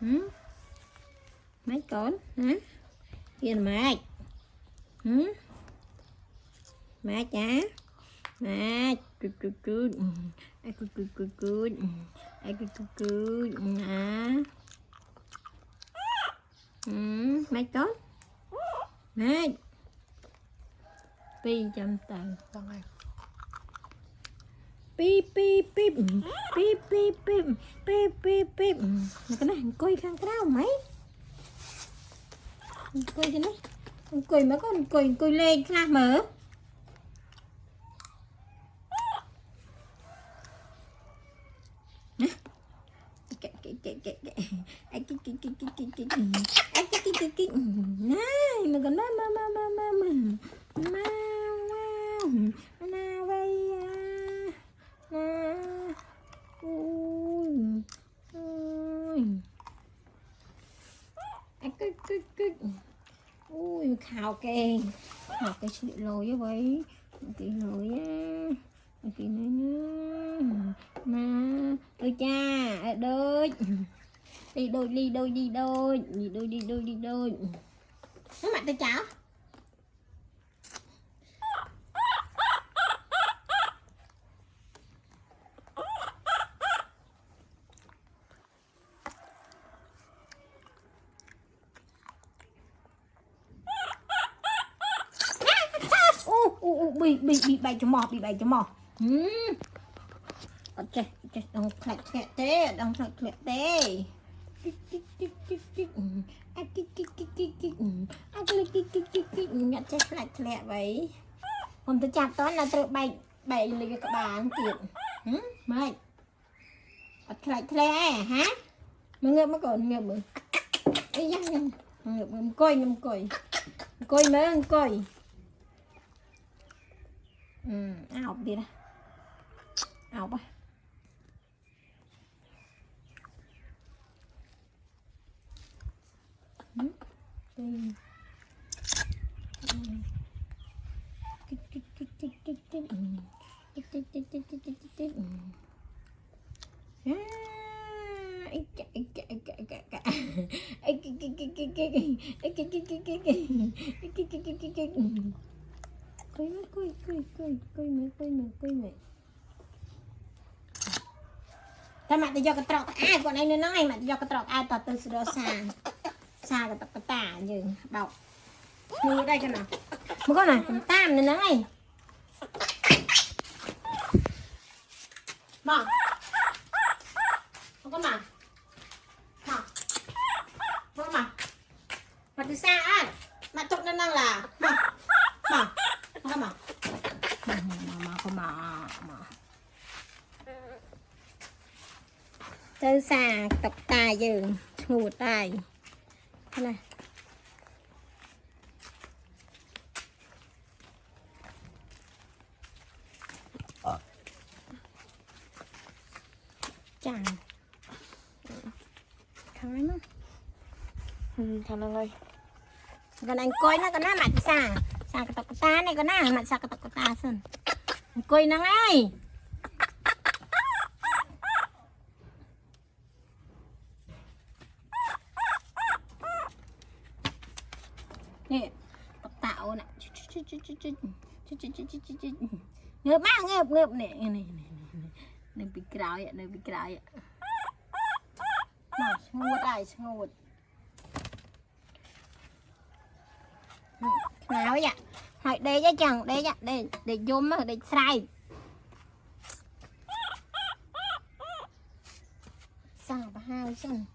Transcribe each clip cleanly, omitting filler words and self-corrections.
mấy con hả kia là mày mày chả mày cút cút cút ai cút cút cút cút ai cút cút cút à mấy con mày pi trăm tầng Vâng anh. pi pi pi pi pi pi pi pi pi cái này coi khang cái nào mấy coi cho nó cười mấy con cười lên ra mở này mà còn ma vây ui khảo kê sự lồi với vậy cái lồi á cái này nữa mà ơi cha đôi đi đôi nó mặt tay cháu bị bày cho mò ok đang khẹt thế nhận chết lẹ vậy hôm tôi chặt toán là tự bày lấy các bạn kiện mày lẹ hả mà ngựa mà còn ngựa bự ấy ngựa coi mấy coi ảo đi ra ảo ba coi mày ta mặt thì do cái trọc ai còn anh nói mà do cái trọc ai tao từ sửa xa cái tao cái tả như bọc như đây cái nào một con này còn tam nữa nói mà không có mà mà từ xa á mà chụp nó năng là từ xa tập tài giờ ngủ tài thế này chẳng khá lắm khá là lây còn anh coi nó có mặt xa cái tóc ta này có mặt xa cái tóc ta sơn coi nó ngay nè tạo nè ngợp má ngợp nè này bị cào vậy ngột nào vậy hỏi đây chứ chẳng đây để zoom mà để sai sao bà hai xong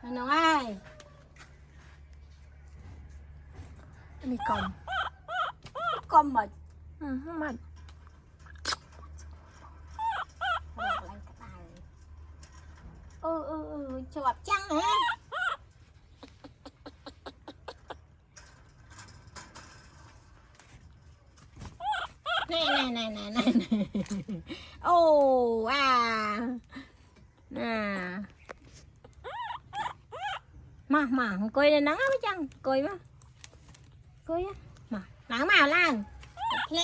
nó ai mi con mệt mệt chọp trăng hả này ô mà coi này nắng với chăng coi á mà nắng màu lan lẹ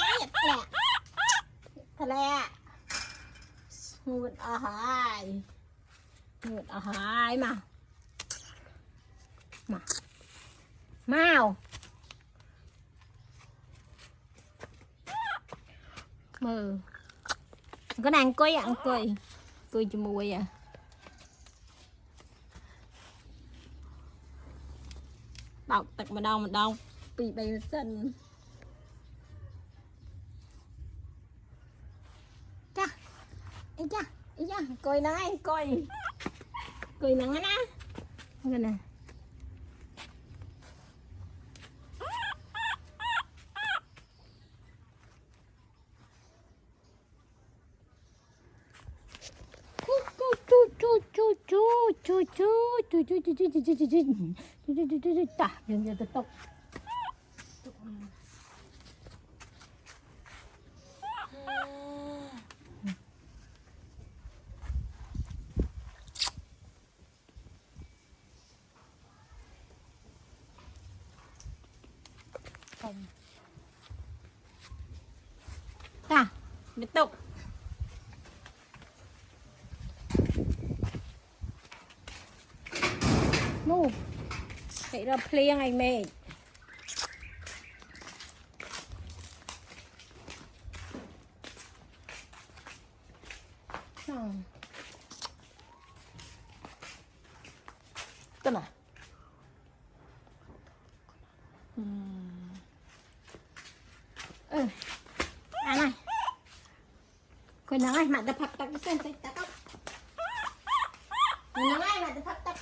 thật lẹ ngụt ở hai ngụt ở hai mà mau mờ có đang coi ăn coi coi cho mùi à bọc tật mà đâu bị bay sân cha ý cha coi nắng anh coi nắng á cái này ta đừng cho tôi ta tiếp tục nu chạy ra play ngày mẹ Tên à? này coi nắng này mà tập thật tập xem tao coi nắng này mà tập thật tập